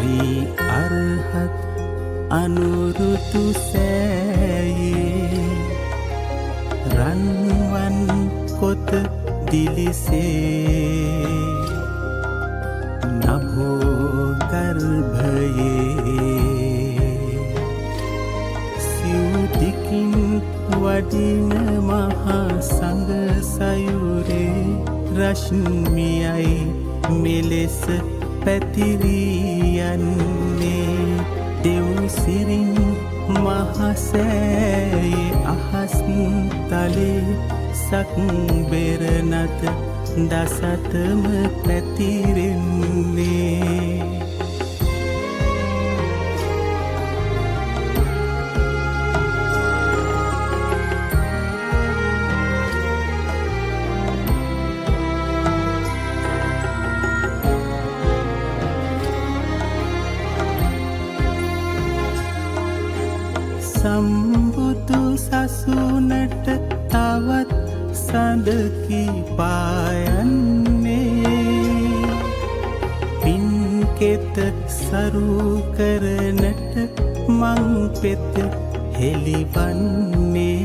ශ්‍රී අරහත් අනුරුතු සෑයේ රන්වන් කොත දිලිසේ නභෝ ගර්භයේ සිව්දිකින් වඩින මහා සංඝ සයුරේ රශ්මියයි මෙලෙස පැතිරී යන්නේ දෙව් සිරින් මහසෑයේ අහස් තලේ සක්බෙර නත දසතම පැතිරෙන්නේ සම්බුදු සසුනට තවත් සඳකි පායන්නේ පින්කෙත සරු කරනට මං පෙත හෙළිවන්නේ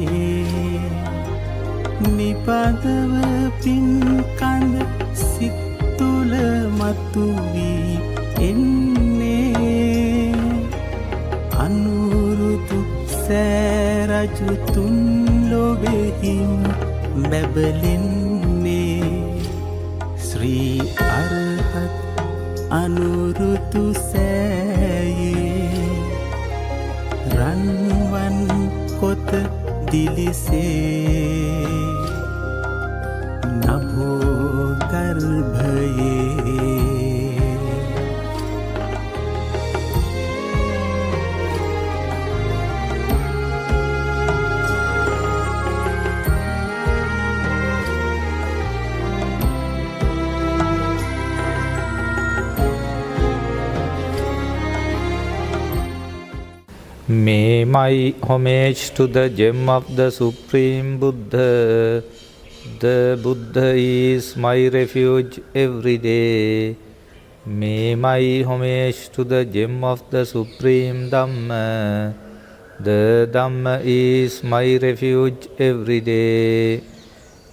නිපදව පින්කඳ සිත් තුළ මතුවී එන්නේ අනුරුදු සෑරජුතුන් ලොවෙහිම් බැබලෙන්නේ ශ්‍රී අරහත් අනුරුදු සෑයේ රන්වන් කොත දිලිසේ නභෝ ගර්භයේ May my homage to the gem of the Supreme Buddha. The Buddha is my refuge every day. May my homage to the gem of the Supreme Dhamma. The Dhamma is my refuge every day.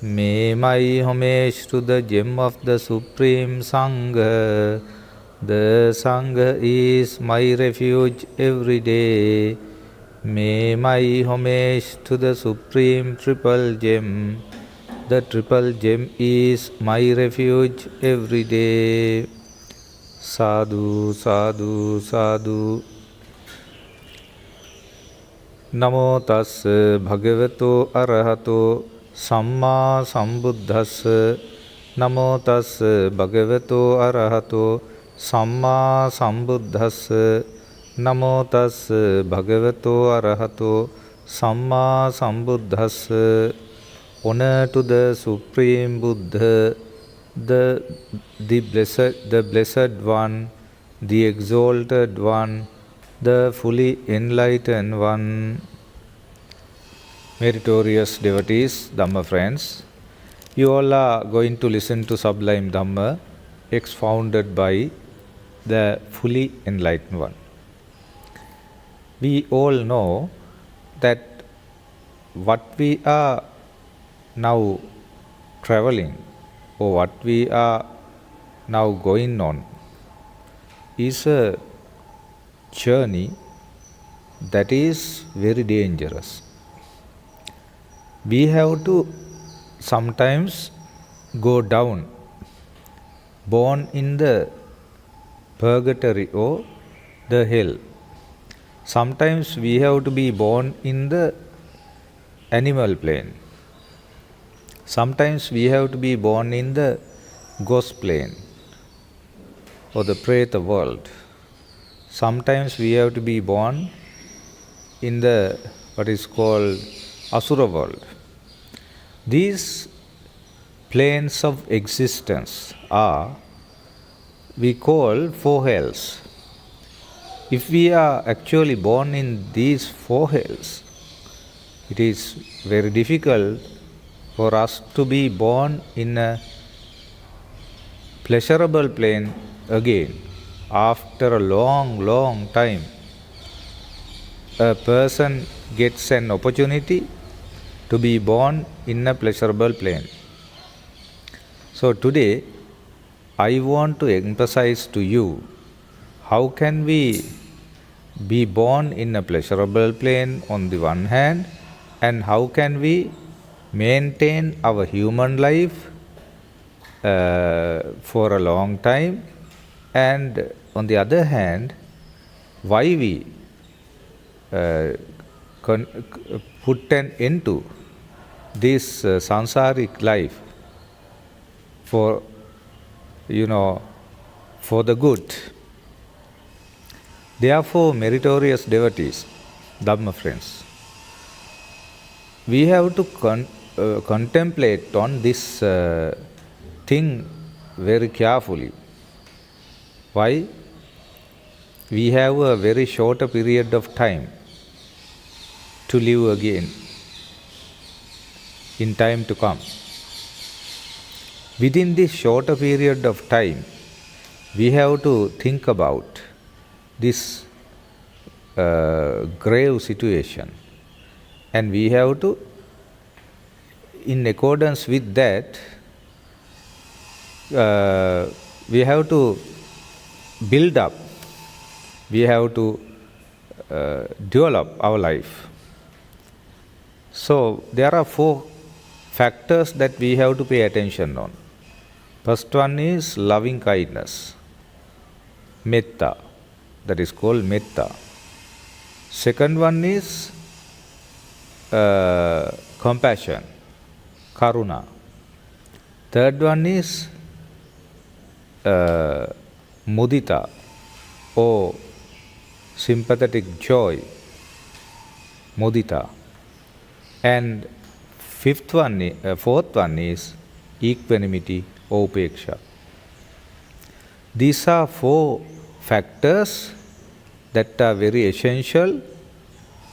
May my homage to the gem of the Supreme Sangha. The Sangha is my refuge every day. May my homage to the Supreme Triple Gem. The Triple Gem is my refuge every day. Sadhu, sadhu, sadhu. Namo tassa bhagavato arahato samma sambuddhassa. Namo tassa bhagavato arahato සම්මා සම්බුද්දස්ස නමෝ තස්ස භගවතෝ අරහතෝ සම්මා සම්බුද්දස්ස. Honor to the Supreme Buddha, the blessed one, the exalted one, the fully enlightened one. Meritorious devotees, Dhamma friends, you all are going to listen to Sublime Dhamma expounded by the fully enlightened one. We all know that what we are now traveling or what we are now going on is a journey that is very dangerous. We have to sometimes go down, born in the purgatory or the hell. Sometimes we have to be born in the animal plane. Sometimes we have to be born in the ghost plane or the preta world. Sometimes we have to be born in the what is called asura world. These planes of existence are we call four hells. If we are actually born in these four hells, it is very difficult for us to be born in a pleasurable plane again after a long time, a person gets an opportunity to be born in a pleasurable plane. So today, I want to emphasize to you, how can we be born in a pleasurable plane on the one hand, and how can we maintain our human life for a long time, and on the other hand, why we put an end to this sansaric life for for the good. Therefore, meritorious devotees, Dhamma friends, we have to contemplate on this thing very carefully. Why? We have a very short period of time to live again in time to come. Within this shorter period of time, we have to think about this grave situation, and we have to, in accordance with that, we have to build up, we have to develop our life. So there are 4 factors that we have to pay attention on. First one is loving kindness, metta, that is called metta. Second one is compassion, karuna. Third one is mudita, or sympathetic joy, mudita. And fourth one is equanimity or upeksha. These are 4 factors that are very essential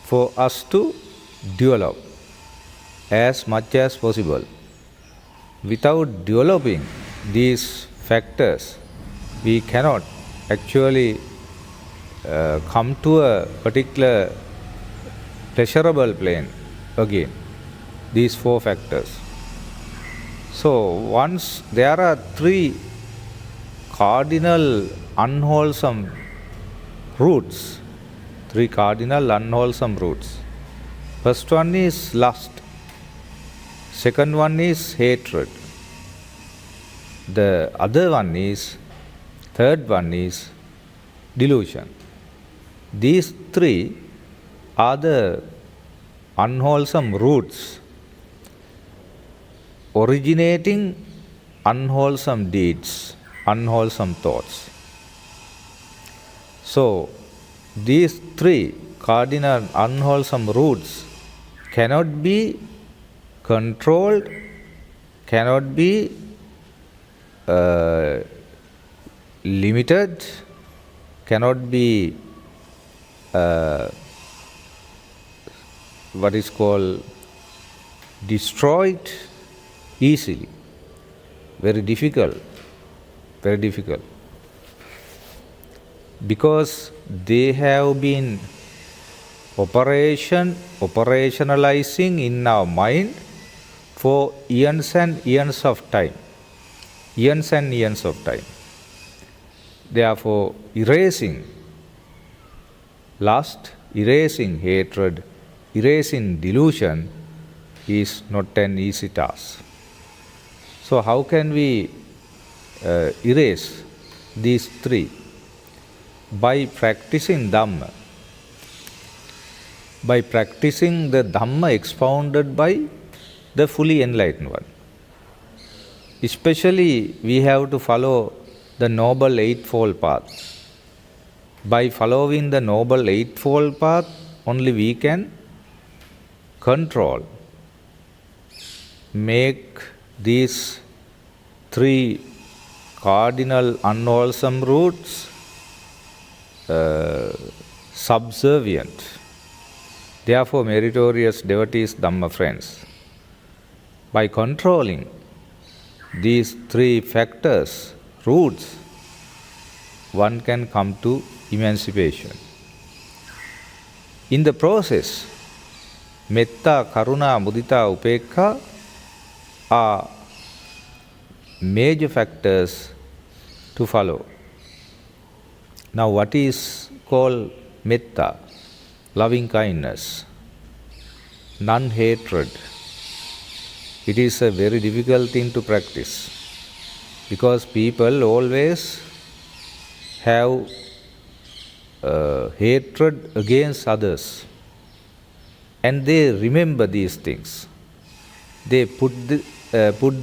for us to develop as much as possible. Without developing these factors, we cannot actually come to a particular pleasurable plane again. These 4 factors. So once there are 3 cardinal unwholesome roots. 3 cardinal unwholesome roots. First one is lust. Second one is hatred. The other one is, third one is delusion. These 3 are the unwholesome roots originating unwholesome deeds, unwholesome thoughts. So, these 3 cardinal unwholesome roots cannot be controlled, cannot be limited, cannot be what is called destroyed easily. Very difficult, very difficult. Because they have been operationalizing in our mind for eons and eons of time. Eons and eons of time. Therefore, erasing lust, erasing hatred, erasing delusion is not an easy task. So how can we erase these 3? By practicing Dhamma. By practicing the Dhamma expounded by the fully enlightened one. Especially we have to follow the Noble Eightfold Path. By following the Noble Eightfold Path, only we can control, make these 3 cardinal unwholesome roots subservient. Therefore, meritorious devotees, Dhamma friends, by controlling these 3 factors, roots, one can come to emancipation. In the process, metta, karuna, mudita, upekha are major factors to follow. Now, what is called metta? Loving kindness, non-hatred. It is a very difficult thing to practice because people always have hatred against others, and they remember these things. They put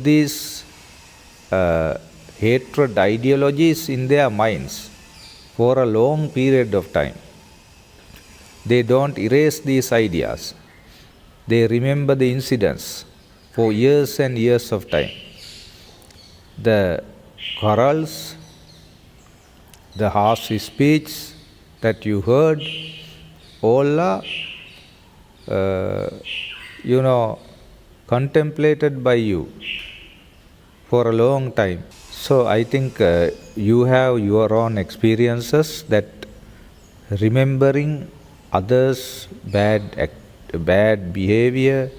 these hatred ideologies in their minds for a long period of time. They don't erase these ideas. They remember the incidents for years and years of time. The quarrels, the harsh speech that you heard, all are, contemplated by you for a long time. So I think you have your own experiences that remembering others' bad behavior,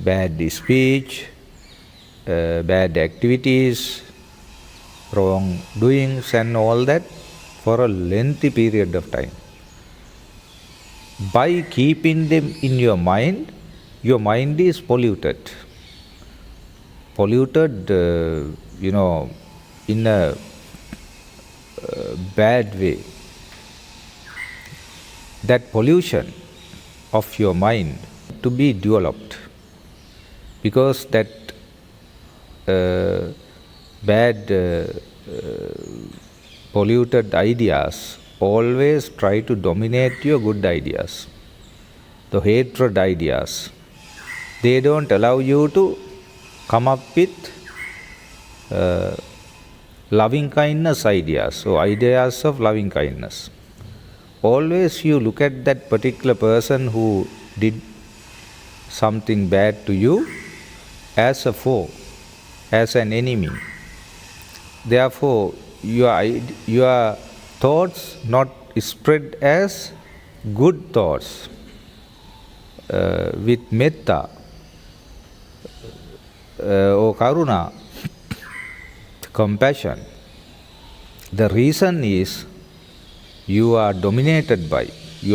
bad speech, bad activities, wrongdoings and all that for a lengthy period of time. By keeping them in your mind is polluted. Polluted, in a bad way. That pollution of your mind to be developed, because that bad polluted ideas always try to dominate your good ideas, the hatred ideas. They don't allow you to come up with loving kindness ideas, so ideas of loving kindness. Always you look at that particular person who did something bad to you as a foe, as an enemy. Therefore, your thoughts not spread as good thoughts with metta or karuna, compassion. The reason is your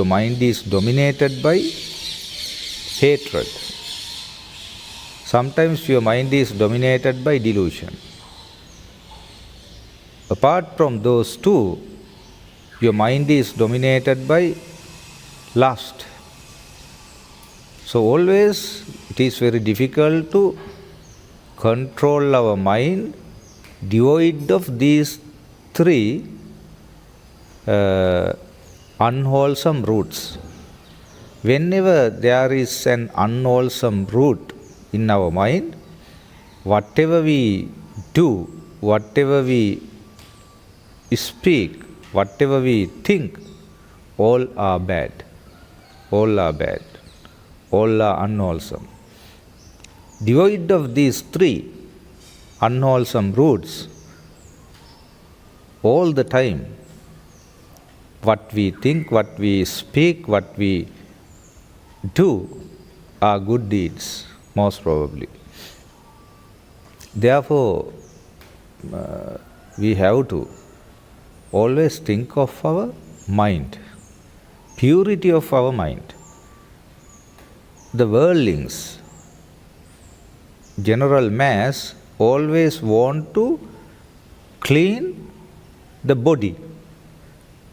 mind is dominated by hatred. Sometimes your mind is dominated by delusion. Apart from those two, your mind is dominated by lust. So always it is very difficult to control our mind devoid of these three unwholesome roots. Whenever there is an unwholesome root in our mind, whatever we do, whatever we speak, whatever we think, all are bad. All are bad. All are unwholesome. Devoid of these three unwholesome roots, all the time, what we think, what we speak, what we do are good deeds, most probably. Therefore, we have to always think of our mind, purity of our mind. The worldlings, general mass, always want to clean the body,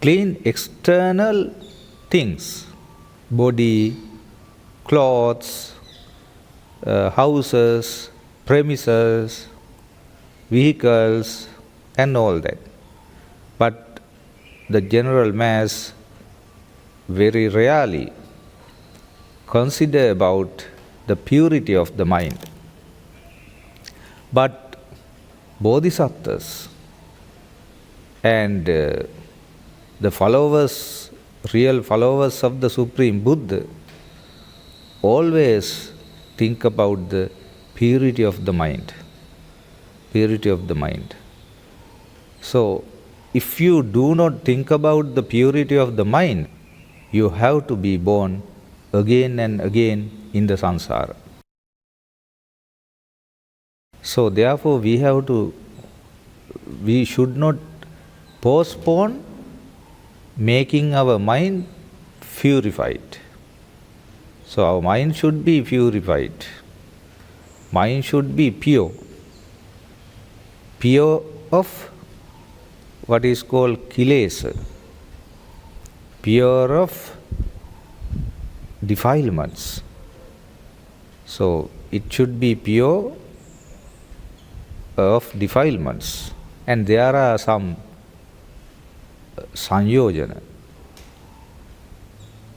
clean external things, body, clothes, houses, premises, vehicles, and all that. But the general mass very rarely consider about the purity of the mind. But bodhisattvas and the followers, real followers of the Supreme Buddha, always think about the purity of the mind. Purity of the mind. So, if you do not think about the purity of the mind, you have to be born again and again in the samsara. So therefore we should not postpone making our mind purified. So our mind should be purified. Mind should be pure. Pure of what is called kilesa. Pure of defilements. So it should be pure of defilements. And there are some sanyojana.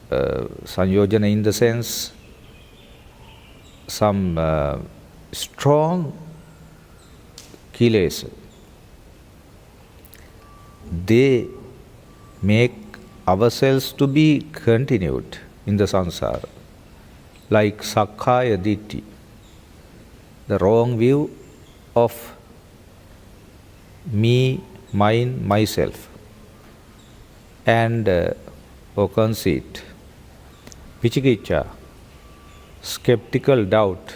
Sanyojana in the sense some strong kilesa. They make ourselves to be continued in the samsara. Like sakkaya ditthi, the wrong view of me, mine, myself, and or conceit. Vichikicha, skeptical doubt.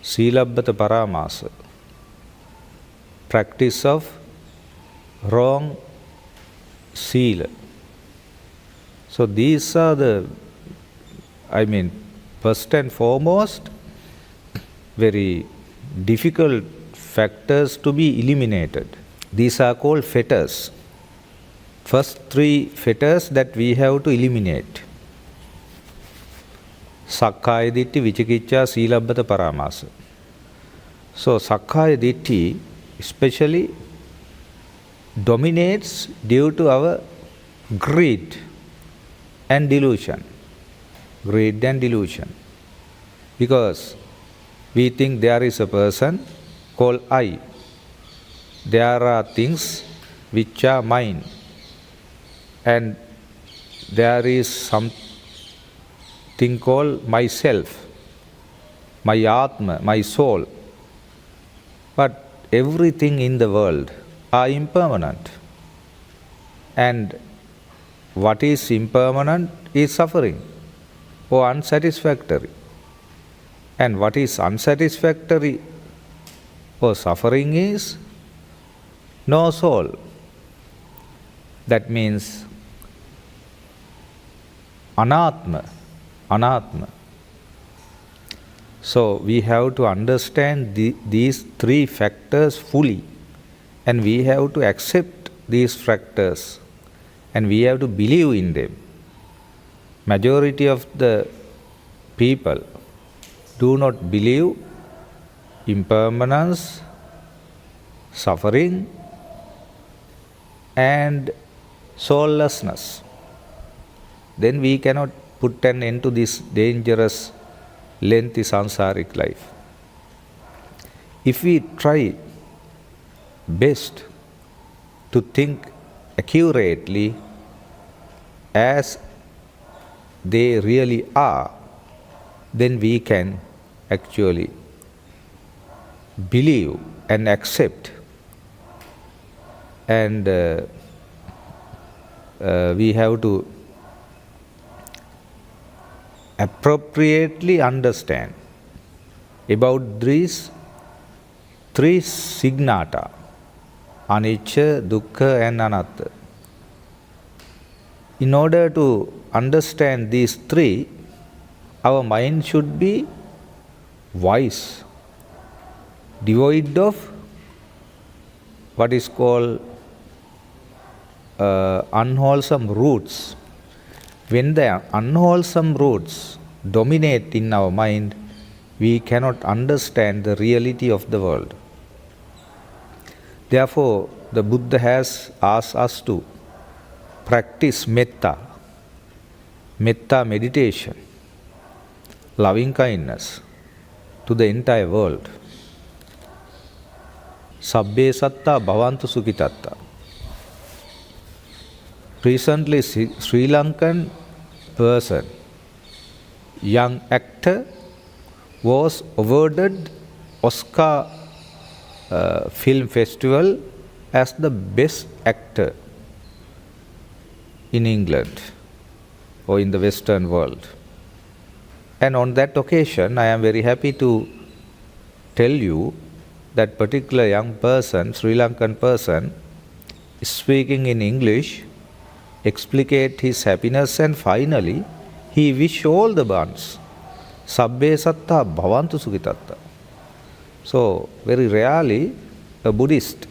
Silabbata paramasa, practice of wrong sila. So these are first and foremost, very difficult factors to be eliminated. These are called fetters. First three fetters that we have to eliminate. Sakkaya ditthi, vichikicha, silabbata paramasa. So sakkaya ditthi especially dominates due to our greed and delusion. Greed and delusion. Because we think there is a person called I. There are things which are mine. And there is something called myself, my atma, my soul. But everything in the world are impermanent. And what is impermanent is suffering or unsatisfactory. And what is unsatisfactory or suffering is no soul. That means anatma. So we have to understand these three factors fully, and we have to accept these factors, and we have to believe in them. Majority of the people do not believe impermanence, suffering, and soullessness. Then we cannot put an end to this dangerous, lengthy samsaric life. If we try best to think accurately as they really are, then we can actually believe and accept, and we have to appropriately understand about these three signata, anicca, dukkha and anatta. In order to understand these three, our mind should be wise, devoid of what is called unwholesome roots. When the unwholesome roots dominate in our mind, we cannot understand the reality of the world. Therefore, the Buddha has asked us to practice metta meditation, loving kindness to the entire world. Sabbe satta bhavantu sukhitatta. Recently, Sri Lankan person, young actor, was awarded Oscar Film Festival as the best actor in England or in the Western world. And on that occasion, I am very happy to tell you that particular young person, Sri Lankan person, speaking in English, explicate his happiness, and finally he wish all the ones, Sabbe Satta Bhavantu Sukitatta. So, very rarely a Buddhist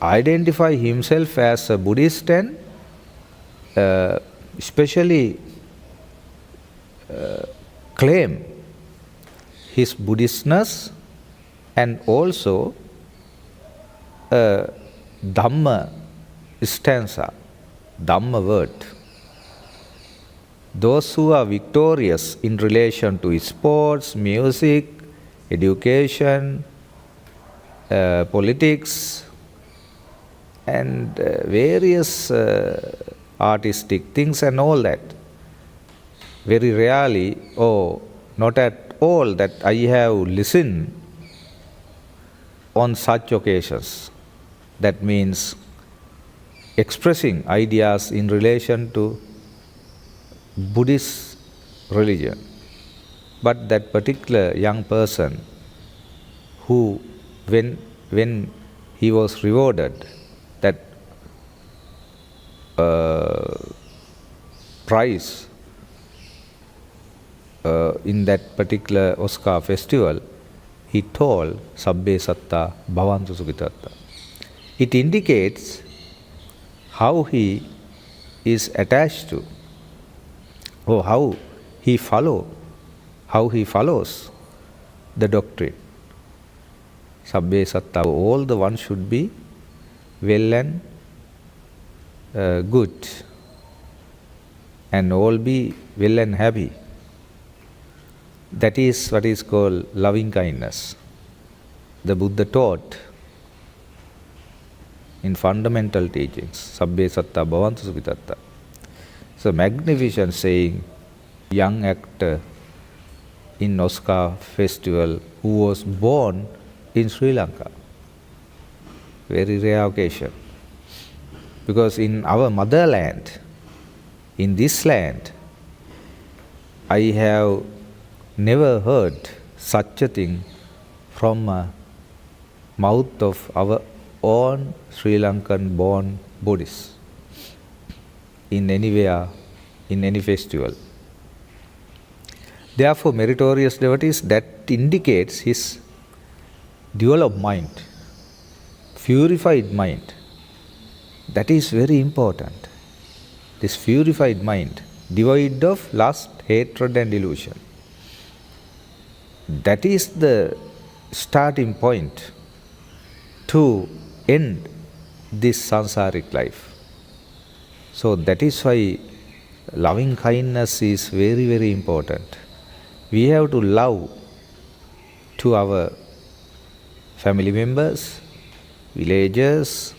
identify himself as a Buddhist and especially claim his Buddhistness and also a Dhamma stanza, Dhamma word. Those who are victorious in relation to sports, music, education, politics, and various artistic things and all that. Very rarely, or not at all, that I have listened on such occasions. That means expressing ideas in relation to Buddhist religion. But that particular young person who, when he was rewarded that prize in that particular Oscar festival, he told Sabbe Satta Bhavantu Sukitatta. It indicates how he is attached to, or how he follows the doctrine. Sabbe Satta, all the ones should be well and good, and all be well and happy. That is what is called loving kindness. The Buddha taught in fundamental teachings, Sabbe Satta Bhavantu Sukitatta. So magnificent saying, young actor in Oscar festival who was born in Sri Lanka. Very rare occasion. Because in our motherland, in this land, I have never heard such a thing from a mouth of our own Sri Lankan born Buddhists in anywhere, in any festival. Therefore, meritorious devotees, that indicates his dual of mind, purified mind. That is very important. This purified mind, devoid of lust, hatred and illusion. That is the starting point to end this sansaric life. So that is why loving kindness is very, very important. We have to love to our family members, villagers,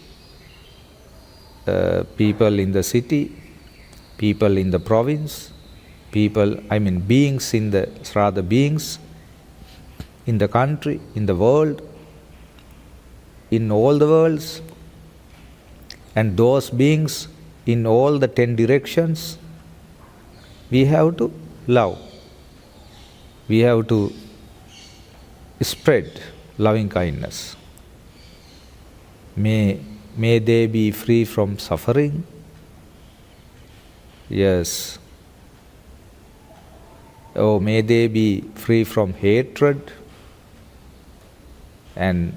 people in the city, people in the province, beings in the country, in the world, in all the worlds, and those beings in all the 10 directions. We have to love. We have to spread loving kindness. May they be free from suffering. Yes. Oh, may they be free from hatred. And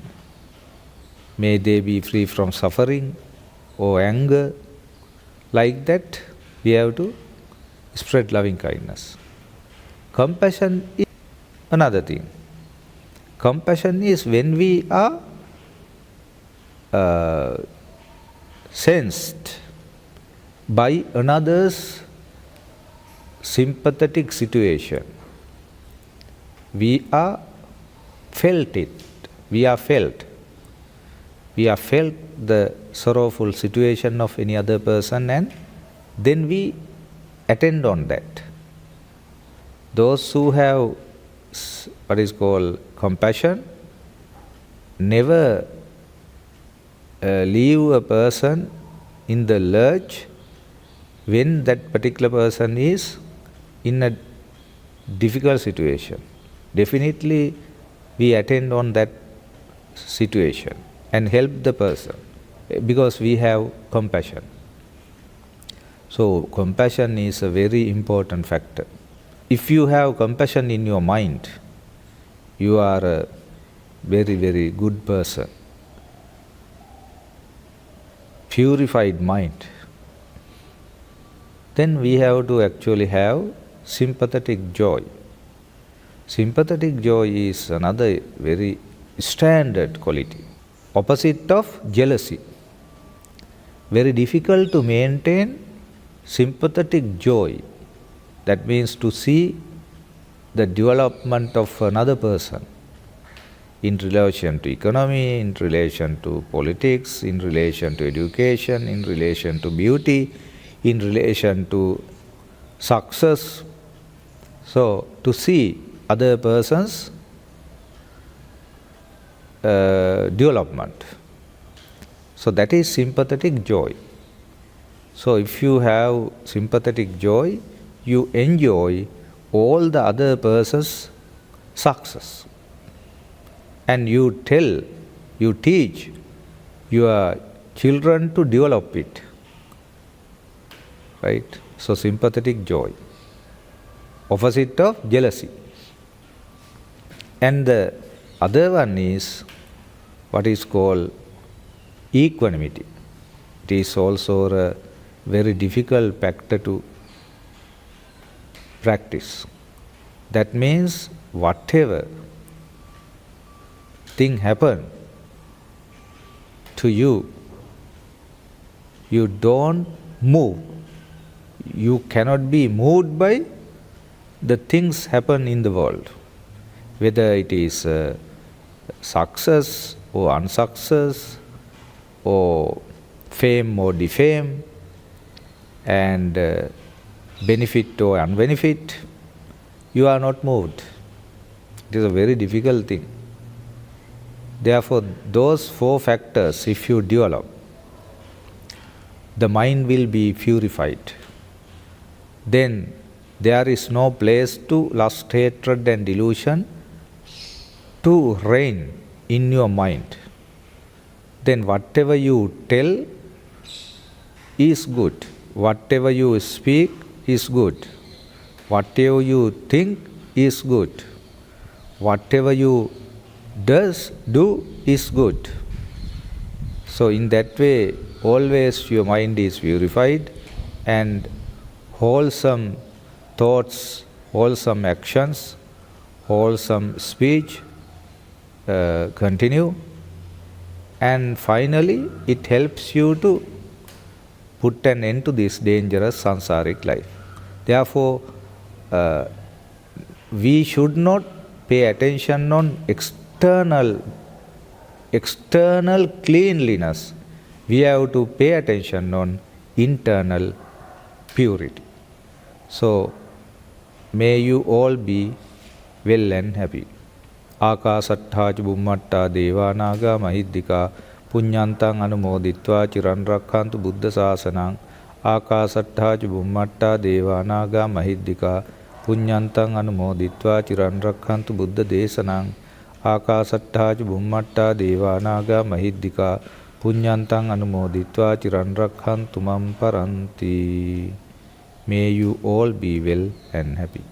may they be free from suffering or anger. Like that, we have to spread loving kindness. Compassion is another thing. Compassion is when we are sensed by another's sympathetic situation. We are felt it. We are felt the sorrowful situation of any other person, and then we attend on that. Those who have what is called compassion never leave a person in the lurch when that particular person is in a difficult situation. Definitely we attend on that situation and help the person because we have compassion. So compassion is a very important factor. If you have compassion in your mind, you are a very, very good person. Purified mind. Then we have to actually have sympathetic joy. Sympathetic joy is another very standard quality. Opposite of jealousy. Very difficult to maintain sympathetic joy. That means to see the development of another person in relation to economy, in relation to politics, in relation to education, in relation to beauty, in relation to success. So, to see other person's development. So, that is sympathetic joy. So, if you have sympathetic joy, you enjoy all the other person's success. And you tell, you teach your children to develop it. Right? So, sympathetic joy. Opposite of jealousy. And the other one is what is called equanimity. It is also a very difficult factor to practice. That means whatever thing happen to you, you don't move. You cannot be moved by the things happen in the world. Whether it is success or unsuccess, or fame or defame, and benefit or unbenefit, you are not moved. It is a very difficult thing. Therefore, those four factors, if you develop, the mind will be purified. Then there is no place to lust, hatred and delusion to reign in your mind. Then whatever you tell is good. Whatever you speak is good. Whatever you think is good. Whatever you do is good. So in that way, always your mind is purified and wholesome thoughts, wholesome actions, wholesome speech continue. And finally, it helps you to put an end to this dangerous sansaric life. Therefore, we should not pay attention on external cleanliness. We have to pay attention on internal purity. So, may you all be well and happy. ආකාසට්ඨා ච බුම්මට්ටා දේවා නාග මහිද්దికා පුඤ්ඤන්තං අනුමෝදිත්වා චිරන් රක්ඛන්තු බුද්ධ ශාසනං ආකාසට්ඨා ච බුම්මට්ටා දේවා නාග මහිද්దికා පුඤ්ඤන්තං අනුමෝදිත්වා චිරන් රක්ඛන්තු බුද්ධ දේශනං ආකාසට්ඨා ච බුම්මට්ටා දේවා නාග මහිද්దికා පුඤ්ඤන්තං අනුමෝදිත්වා චිරන් රක්ඛන්තු මම් පරන්ති. May you all be well and happy.